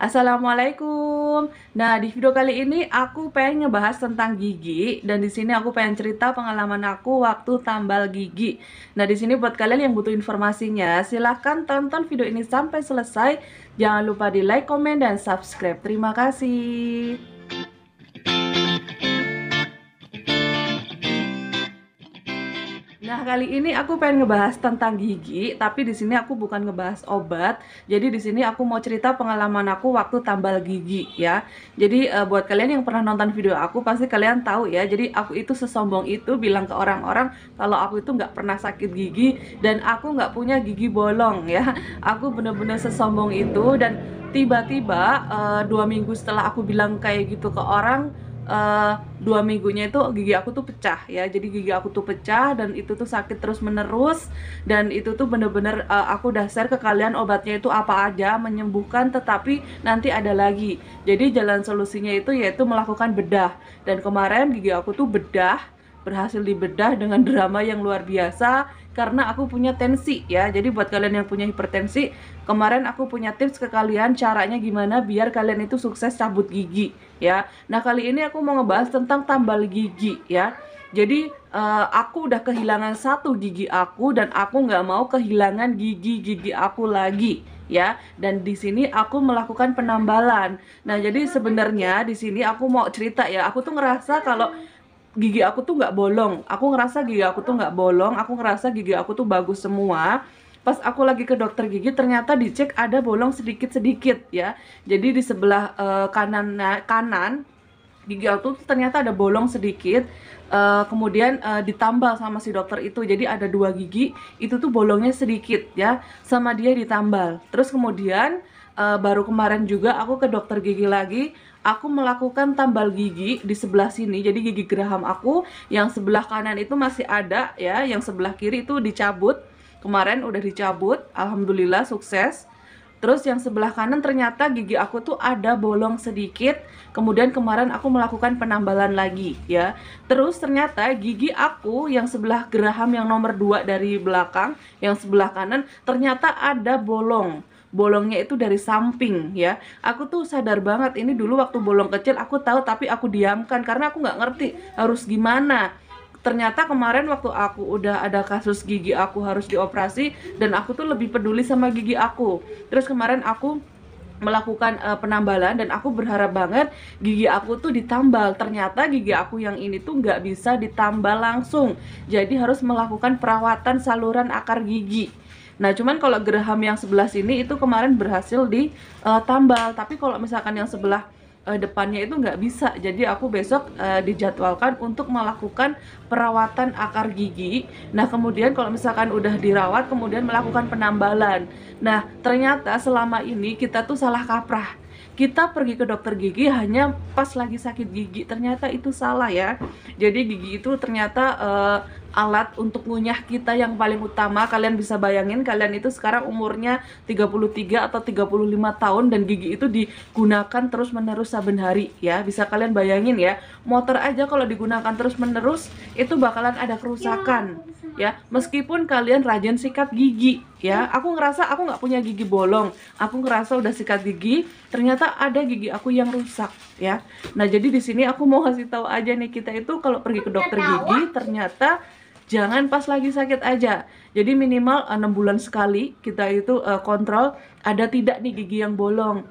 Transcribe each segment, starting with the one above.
Assalamualaikum. Nah, di video kali ini aku pengen ngebahas tentang gigi dan di sini aku pengen cerita pengalaman aku waktu tambal gigi. Nah, di sini buat kalian yang butuh informasinya, silahkan tonton video ini sampai selesai. Jangan lupa di like, komen, dan subscribe. Terima kasih. Nah, kali ini aku pengen ngebahas tentang gigi, tapi di sini aku bukan ngebahas obat. Jadi di sini aku mau cerita pengalaman aku waktu tambal gigi ya. Jadi buat kalian yang pernah nonton video aku pasti kalian tahu ya. Jadi aku itu sesombong itu bilang ke orang-orang kalau aku itu nggak pernah sakit gigi dan aku nggak punya gigi bolong ya. Aku bener-bener sesombong itu dan tiba-tiba 2 minggu setelah aku bilang kayak gitu ke orang, 2 minggunya itu gigi aku tuh pecah ya. Jadi gigi aku tuh pecah dan itu tuh sakit terus menerus. Dan itu tuh bener-bener aku udah share ke kalian obatnya itu apa aja menyembuhkan, tetapi nanti ada lagi. Jadi jalan solusinya itu yaitu melakukan bedah. Dan kemarin gigi aku tuh berhasil dibedah dengan drama yang luar biasa karena aku punya tensi ya. Jadi buat kalian yang punya hipertensi, kemarin aku punya tips ke kalian caranya gimana biar kalian itu sukses cabut gigi ya. Nah, kali ini aku mau ngebahas tentang tambal gigi ya. Jadi aku udah kehilangan satu gigi aku dan aku nggak mau kehilangan gigi-gigi aku lagi ya. Dan di sini aku melakukan penambalan. Nah, jadi sebenarnya di sini aku mau cerita ya. Aku tuh ngerasa kalau gigi aku tuh nggak bolong. Aku ngerasa gigi aku tuh nggak bolong. Aku ngerasa gigi aku tuh bagus semua. Pas aku lagi ke dokter gigi, ternyata dicek ada bolong sedikit-sedikit ya. Jadi di sebelah kanan gigi aku tuh ternyata ada bolong sedikit. Kemudian ditambal sama si dokter itu. Jadi ada 2 gigi, itu tuh bolongnya sedikit ya. Sama dia ditambal. Terus kemudian baru kemarin juga aku ke dokter gigi lagi. Aku melakukan tambal gigi di sebelah sini. Jadi gigi geraham aku yang sebelah kanan itu masih ada ya, yang sebelah kiri itu dicabut. Kemarin udah dicabut, alhamdulillah sukses. Terus yang sebelah kanan ternyata gigi aku tuh ada bolong sedikit. Kemudian kemarin aku melakukan penambalan lagi ya. Terus ternyata gigi aku yang sebelah geraham yang nomor 2 dari belakang, yang sebelah kanan ternyata ada bolong. Bolongnya itu dari samping ya. Aku tuh sadar banget ini dulu waktu bolong kecil aku tahu tapi aku diamkan karena aku nggak ngerti harus gimana. Ternyata kemarin waktu aku udah ada kasus gigi aku harus dioperasi dan aku tuh lebih peduli sama gigi aku. Terus kemarin aku melakukan penambalan dan aku berharap banget gigi aku tuh ditambal. Ternyata gigi aku yang ini tuh nggak bisa ditambal langsung. Jadi harus melakukan perawatan saluran akar gigi. Nah, cuman kalau geraham yang sebelah sini itu kemarin berhasil ditambal, tapi kalau misalkan yang sebelah depannya itu nggak bisa. Jadi aku besok dijadwalkan untuk melakukan perawatan akar gigi. Nah, kemudian kalau misalkan udah dirawat, kemudian melakukan penambalan. Nah, ternyata selama ini kita tuh salah kaprah. Kita pergi ke dokter gigi hanya pas lagi sakit gigi. Ternyata itu salah ya. Jadi gigi itu ternyata alat untuk ngunyah kita yang paling utama. Kalian bisa bayangin kalian itu sekarang umurnya 33 atau 35 tahun dan gigi itu digunakan terus-menerus saben hari ya. Bisa kalian bayangin ya, motor aja kalau digunakan terus-menerus itu bakalan ada kerusakan ya. Meskipun kalian rajin sikat gigi ya. Aku ngerasa aku nggak punya gigi bolong. Aku ngerasa udah sikat gigi, ternyata ada gigi aku yang rusak ya. Nah, jadi di sini aku mau kasih tahu aja nih, kita itu kalau pergi ke dokter gigi ternyata jangan pas lagi sakit aja. Jadi minimal 6 bulan sekali kita itu kontrol ada tidak nih gigi yang bolong.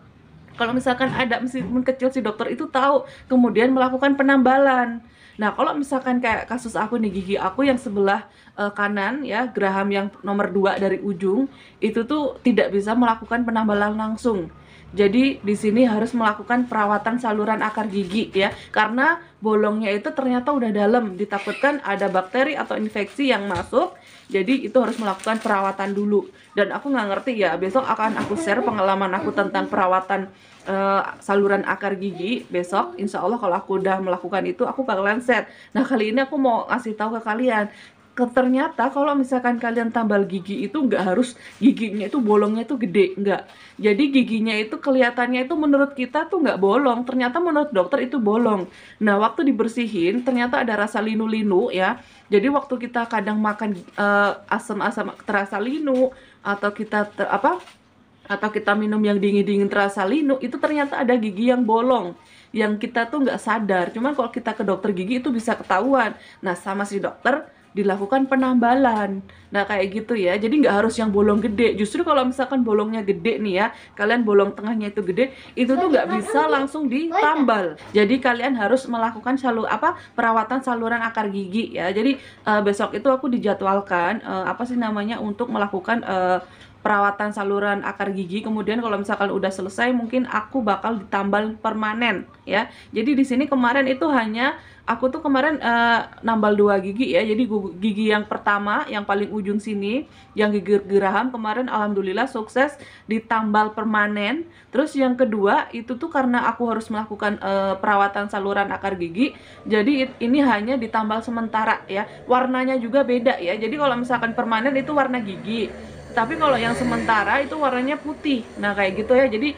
Kalau misalkan ada meskipun kecil si dokter itu tahu, kemudian melakukan penambalan. Nah, kalau misalkan kayak kasus aku nih, gigi aku yang sebelah kanan ya, geraham yang nomor 2 dari ujung, itu tuh tidak bisa melakukan penambalan langsung. Jadi di sini harus melakukan perawatan saluran akar gigi ya, karena bolongnya itu ternyata udah dalam, ditakutkan ada bakteri atau infeksi yang masuk. Jadi itu harus melakukan perawatan dulu. Dan aku nggak ngerti ya, besok akan aku share pengalaman aku tentang perawatan saluran akar gigi besok. Insya Allah kalau aku udah melakukan itu aku bakalan share. Nah, kali ini aku mau ngasih tahu ke kalian, ternyata kalau misalkan kalian tambal gigi itu nggak harus giginya itu bolongnya itu gede, nggak. Jadi giginya itu kelihatannya itu menurut kita tuh nggak bolong, ternyata menurut dokter itu bolong. Nah, waktu dibersihin ternyata ada rasa linu-linu ya. Jadi waktu kita kadang makan asam-asam terasa linu atau kita atau kita minum yang dingin-dingin terasa linu, itu ternyata ada gigi yang bolong yang kita tuh nggak sadar. Cuman kalau kita ke dokter gigi itu bisa ketahuan. Nah, sama si dokter dilakukan penambalan. Nah, kayak gitu ya. Jadi nggak harus yang bolong gede. Justru kalau misalkan bolongnya gede nih ya, kalian bolong tengahnya itu gede, itu tuh nggak bisa langsung ditambal. Jadi kalian harus melakukan perawatan saluran akar gigi ya. Jadi besok itu aku dijadwalkan apa sih namanya untuk melakukan perawatan saluran akar gigi. Kemudian kalau misalkan udah selesai mungkin aku bakal ditambal permanen ya. Jadi di sini kemarin itu hanya aku tuh kemarin nambal 2 gigi ya. Jadi gigi yang pertama yang paling ujung sini yang gigi geraham kemarin alhamdulillah sukses ditambal permanen. Terus yang kedua itu tuh karena aku harus melakukan perawatan saluran akar gigi. Jadi ini hanya ditambal sementara ya. Warnanya juga beda ya. Jadi kalau misalkan permanen itu warna gigi, tapi kalau yang sementara itu warnanya putih. Nah kayak gitu ya. Jadi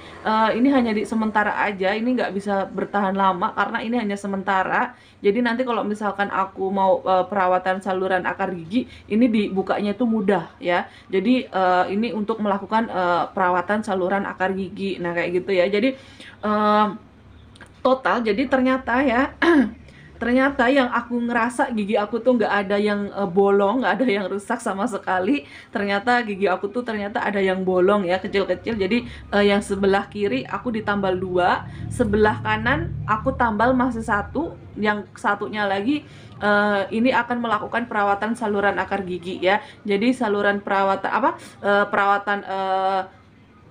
ini hanya di sementara aja, ini nggak bisa bertahan lama karena ini hanya sementara. Jadi nanti kalau misalkan aku mau perawatan saluran akar gigi, ini dibukanya itu mudah ya. Jadi ini untuk melakukan perawatan saluran akar gigi. Nah kayak gitu ya. Jadi total jadi ternyata ya ternyata yang aku ngerasa gigi aku tuh nggak ada yang bolong, nggak ada yang rusak sama sekali. Ternyata gigi aku tuh ternyata ada yang bolong ya, kecil-kecil. Jadi yang sebelah kiri aku ditambal 2, sebelah kanan aku tambal masih 1, yang satunya lagi ini akan melakukan perawatan saluran akar gigi ya. Jadi saluran perawatan perawatan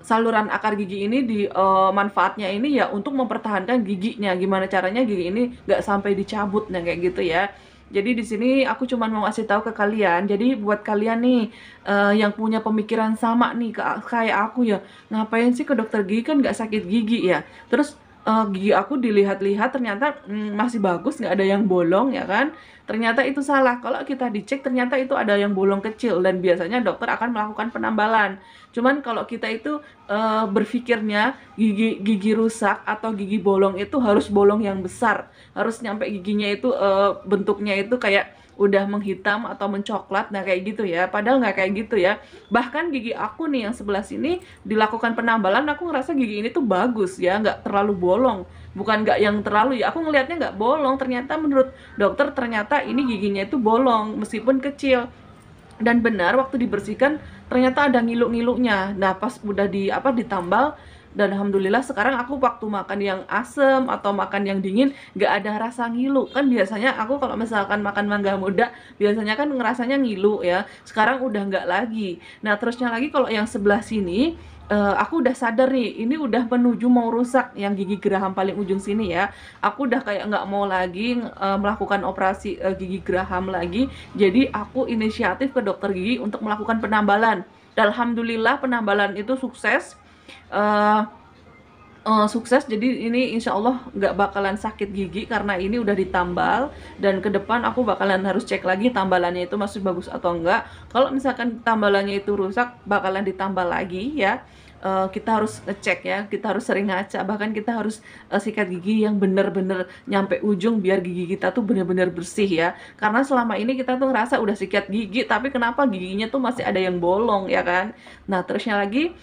saluran akar gigi ini manfaatnya ini ya untuk mempertahankan giginya. Gimana caranya gigi ini nggak sampai dicabut, nah kayak gitu ya. Jadi di sini aku cuma mau kasih tahu ke kalian. Jadi buat kalian nih yang punya pemikiran sama nih kayak aku ya, ngapain sih ke dokter gigi, kan nggak sakit gigi ya. Terus gigi aku dilihat-lihat ternyata masih bagus, nggak ada yang bolong ya kan. Ternyata itu salah. Kalau kita dicek ternyata itu ada yang bolong kecil dan biasanya dokter akan melakukan penambalan. Cuman kalau kita itu berpikirnya gigi rusak atau gigi bolong itu harus bolong yang besar, harus nyampe giginya itu bentuknya itu kayak udah menghitam atau mencoklat. Nah kayak gitu ya, padahal nggak kayak gitu ya. Bahkan gigi aku nih yang sebelah sini dilakukan penambalan, aku ngerasa gigi ini tuh bagus ya, nggak terlalu bolong. Bukan nggak yang terlalu ya, aku ngelihatnya nggak bolong, ternyata menurut dokter ternyata ini giginya itu bolong meskipun kecil. Dan benar waktu dibersihkan ternyata ada ngiluk-ngiluknya. Nah pas udah ditambal, dan alhamdulillah sekarang aku waktu makan yang asem atau makan yang dingin nggak ada rasa ngilu. Kan biasanya aku kalau misalkan makan mangga muda biasanya kan ngerasanya ngilu ya, sekarang udah nggak lagi. Nah terusnya lagi kalau yang sebelah sini aku udah sadar nih ini udah menuju mau rusak, yang gigi geraham paling ujung sini ya. Aku udah kayak nggak mau lagi melakukan operasi gigi geraham lagi. Jadi aku inisiatif ke dokter gigi untuk melakukan penambalan. Dan alhamdulillah penambalan itu sukses. Sukses. Jadi ini insya Allah nggak bakalan sakit gigi karena ini udah ditambal. Dan ke depan aku bakalan harus cek lagi tambalannya itu masih bagus atau enggak. Kalau misalkan tambalannya itu rusak bakalan ditambal lagi ya. Kita harus ngecek ya, kita harus sering ngaca, bahkan kita harus sikat gigi yang bener-bener nyampe ujung biar gigi kita tuh bener-bener bersih ya. Karena selama ini kita tuh ngerasa udah sikat gigi tapi kenapa giginya tuh masih ada yang bolong ya kan. Nah terusnya lagi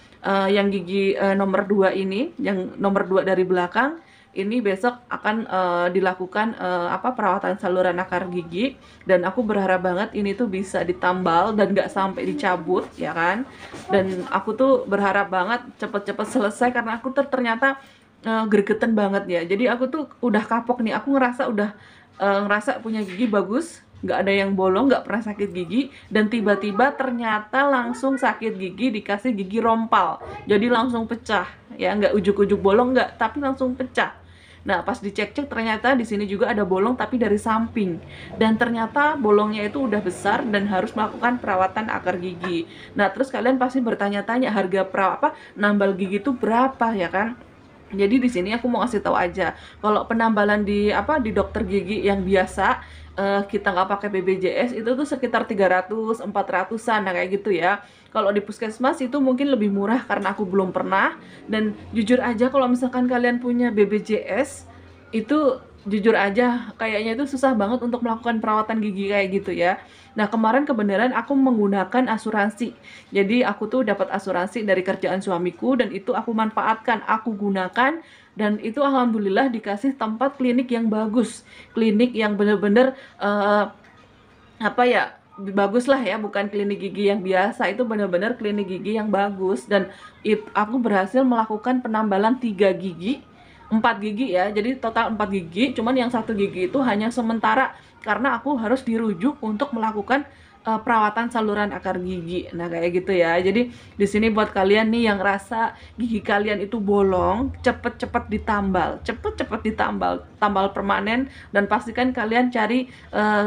yang gigi nomor 2 ini, yang nomor 2 dari belakang ini besok akan dilakukan perawatan saluran akar gigi. Dan aku berharap banget ini tuh bisa ditambal dan gak sampai dicabut ya kan. Dan aku tuh berharap banget cepet-cepet selesai karena aku ternyata gregetan banget ya. Jadi aku tuh udah kapok nih, aku ngerasa udah ngerasa punya gigi bagus, nggak ada yang bolong, nggak pernah sakit gigi, dan tiba-tiba ternyata langsung sakit gigi, dikasih gigi rompal, jadi langsung pecah ya, nggak ujuk-ujuk bolong nggak, tapi langsung pecah. Nah pas dicek-cek ternyata di sini juga ada bolong tapi dari samping, dan ternyata bolongnya itu udah besar dan harus melakukan perawatan akar gigi. Nah terus kalian pasti bertanya-tanya harga nambal gigi itu berapa ya kan. Jadi di sini aku mau kasih tahu aja, kalau penambalan di dokter gigi yang biasa kita nggak pakai BPJS itu tuh sekitar 300, 400-an, nah kayak gitu ya. Kalau di puskesmas itu mungkin lebih murah karena aku belum pernah. Dan jujur aja kalau misalkan kalian punya BPJS itu jujur aja kayaknya itu susah banget untuk melakukan perawatan gigi kayak gitu ya. Nah, kemarin kebenaran aku menggunakan asuransi. Jadi aku tuh dapat asuransi dari kerjaan suamiku dan itu aku manfaatkan, aku gunakan dan itu alhamdulillah dikasih tempat klinik yang bagus. Klinik yang bener-bener apa ya, bagus lah ya, bukan klinik gigi yang biasa, itu benar-benar klinik gigi yang bagus. Dan aku berhasil melakukan penambalan 3 gigi, 4 gigi ya, jadi total 4 gigi, cuman yang satu gigi itu hanya sementara karena aku harus dirujuk untuk melakukan perawatan saluran akar gigi. Nah, kayak gitu ya. Jadi di sini buat kalian nih yang rasa gigi kalian itu bolong, cepet-cepet ditambal, cepet-cepet ditambal, tambal permanen, dan pastikan kalian cari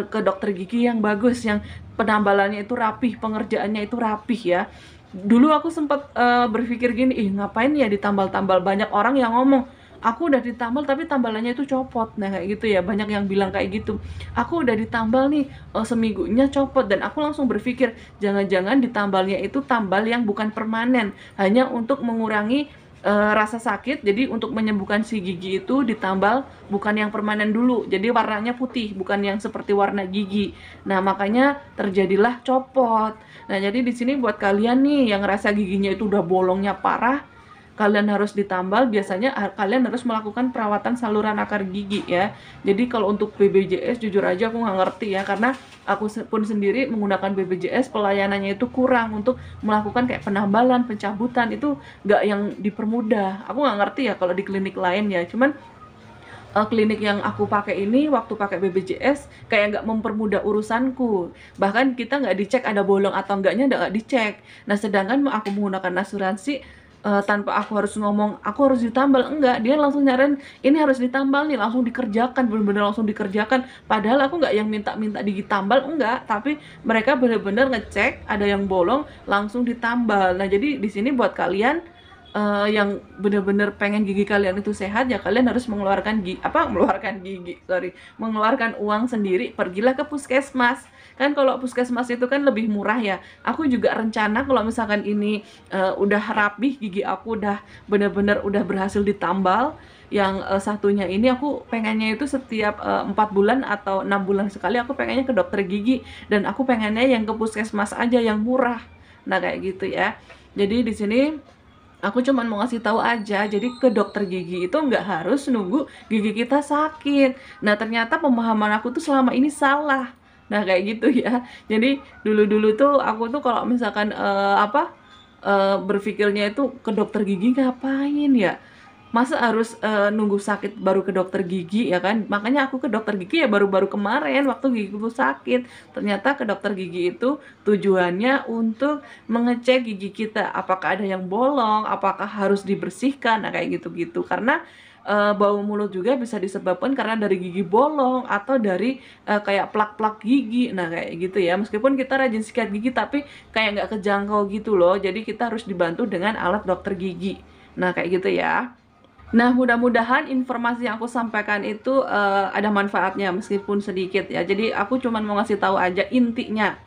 ke dokter gigi yang bagus, yang penambalannya itu rapih, pengerjaannya itu rapih ya. Dulu aku sempat berpikir gini, ih ngapain ya ditambal-tambal, banyak orang yang ngomong aku udah ditambal tapi tambalannya itu copot. Nah, kayak gitu ya, banyak yang bilang kayak gitu. Aku udah ditambal nih seminggunya copot, dan aku langsung berpikir jangan-jangan ditambalnya itu tambal yang bukan permanen, hanya untuk mengurangi rasa sakit. Jadi untuk menyembuhkan si gigi itu ditambal bukan yang permanen dulu, jadi warnanya putih, bukan yang seperti warna gigi. Nah, makanya terjadilah copot. Nah, jadi di sini buat kalian nih yang rasa giginya itu udah bolongnya parah, kalian harus ditambal. Biasanya kalian harus melakukan perawatan saluran akar gigi ya. Jadi kalau untuk BPJS jujur aja aku nggak ngerti ya, karena aku pun sendiri menggunakan BPJS, pelayanannya itu kurang untuk melakukan kayak penambalan, pencabutan, itu nggak yang dipermudah. Aku nggak ngerti ya kalau di klinik lain ya, cuman klinik yang aku pakai ini waktu pakai BPJS kayak nggak mempermudah urusanku. Bahkan kita nggak dicek ada bolong atau enggaknya, nggak dicek. Nah, sedangkan aku menggunakan asuransi, tanpa aku harus ngomong aku harus ditambal, enggak, dia langsung nyaranin ini harus ditambal nih, langsung dikerjakan, bener-bener langsung dikerjakan. Padahal aku nggak yang minta-minta ditambal, enggak, tapi mereka bener-bener ngecek ada yang bolong langsung ditambal. Nah, jadi di sini buat kalian yang bener-bener pengen gigi kalian itu sehat ya, kalian harus mengeluarkan gigi, sorry, mengeluarkan uang sendiri, pergilah ke puskesmas. Kan kalau puskesmas itu kan lebih murah ya. Aku juga rencana kalau misalkan ini udah rapih, gigi aku udah bener-bener udah berhasil ditambal, yang satunya ini aku pengennya itu setiap 4 bulan atau 6 bulan sekali aku pengennya ke dokter gigi, dan aku pengennya yang ke puskesmas aja yang murah. Nah, kayak gitu ya. Jadi di sini aku cuman mau ngasih tahu aja, jadi ke dokter gigi itu nggak harus nunggu gigi kita sakit. Nah, ternyata pemahaman aku tuh selama ini salah. Nah, kayak gitu ya. Jadi dulu-dulu tuh aku tuh kalau misalkan berpikirnya itu ke dokter gigi ngapain ya? Masa harus nunggu sakit baru ke dokter gigi ya kan? Makanya aku ke dokter gigi ya baru-baru kemarin waktu gigiku sakit. Ternyata ke dokter gigi itu tujuannya untuk mengecek gigi kita apakah ada yang bolong, apakah harus dibersihkan, nah kayak gitu-gitu. Karena bau mulut juga bisa disebabkan karena dari gigi bolong atau dari kayak plak-plak gigi. Nah, kayak gitu ya. Meskipun kita rajin sikat gigi tapi kayak nggak kejangkau gitu loh. Jadi kita harus dibantu dengan alat dokter gigi. Nah, kayak gitu ya. Nah, mudah-mudahan informasi yang aku sampaikan itu ada manfaatnya meskipun sedikit ya. Jadi aku cuma mau ngasih tahu aja intinya.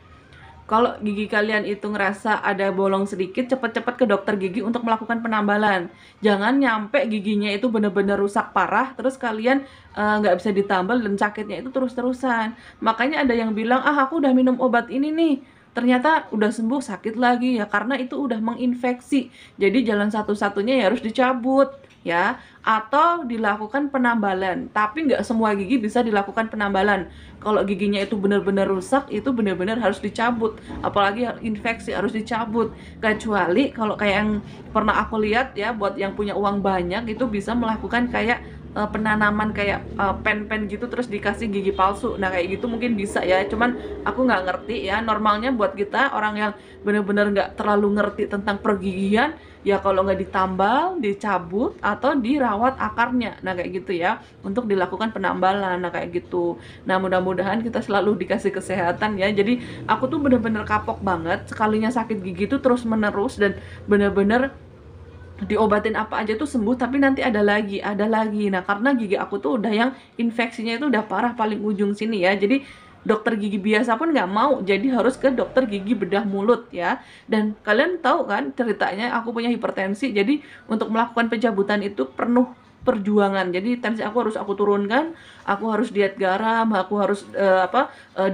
Kalau gigi kalian itu ngerasa ada bolong sedikit, cepet-cepet ke dokter gigi untuk melakukan penambalan. Jangan nyampe giginya itu benar-benar rusak parah, terus kalian nggak bisa ditambal dan sakitnya itu terus-terusan. Makanya ada yang bilang, ah aku udah minum obat ini nih, ternyata udah sembuh sakit lagi ya, karena itu udah menginfeksi. Jadi jalan satu-satunya ya harus dicabut ya, atau dilakukan penambalan. Tapi nggak semua gigi bisa dilakukan penambalan. Kalau giginya itu benar-benar rusak, itu benar-benar harus dicabut. Apalagi infeksi harus dicabut. Kecuali kalau kayak yang pernah aku lihat ya, buat yang punya uang banyak itu bisa melakukan kayak penanaman kayak pen-pen gitu terus dikasih gigi palsu. Nah, kayak gitu mungkin bisa ya, cuman aku nggak ngerti ya. Normalnya buat kita orang yang bener-bener nggak terlalu ngerti tentang pergigian ya, kalau nggak ditambal, dicabut atau dirawat akarnya. Nah, kayak gitu ya, untuk dilakukan penambalan. Nah, kayak gitu. Nah, mudah-mudahan kita selalu dikasih kesehatan ya. Jadi aku tuh bener-bener kapok banget sekalinya sakit gigi tuh terus menerus, dan bener-bener diobatin apa aja tuh sembuh tapi nanti ada lagi, ada lagi. Nah, karena gigi aku tuh udah yang infeksinya itu udah parah paling ujung sini ya, jadi dokter gigi biasa pun nggak mau, jadi harus ke dokter gigi bedah mulut ya. Dan kalian tahu kan ceritanya aku punya hipertensi, jadi untuk melakukan pencabutan itu penuh perjuangan. Jadi tensi aku harus aku turunkan, aku harus diet garam, aku harus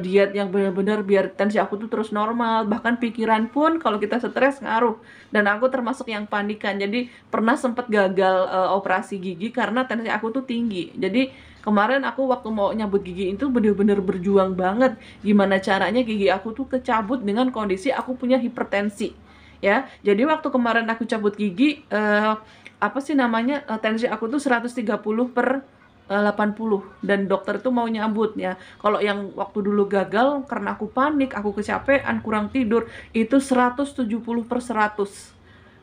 diet yang benar-benar biar tensi aku tuh terus normal. Bahkan pikiran pun kalau kita stres ngaruh. Dan aku termasuk yang panikan. Jadi pernah sempat gagal operasi gigi karena tensi aku tuh tinggi. Jadi kemarin aku waktu mau nyabut gigi itu bener-bener berjuang banget gimana caranya gigi aku tuh kecabut dengan kondisi aku punya hipertensi ya. Jadi waktu kemarin aku cabut gigi apa sih namanya tensi aku tuh 130/80 dan dokter tuh mau nyabut ya. Kalau yang waktu dulu gagal karena aku panik, aku kecapean, kurang tidur itu 170/100.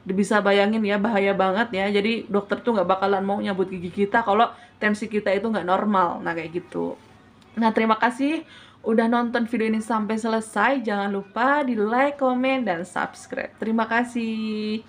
Bisa bayangin ya, bahaya banget ya. Jadi dokter tuh nggak bakalan mau nyabut gigi kita kalau tensi kita itu nggak normal. Nah kayak gitu. Nah terima kasih udah nonton video ini sampai selesai. Jangan lupa di like, komen, dan subscribe. Terima kasih.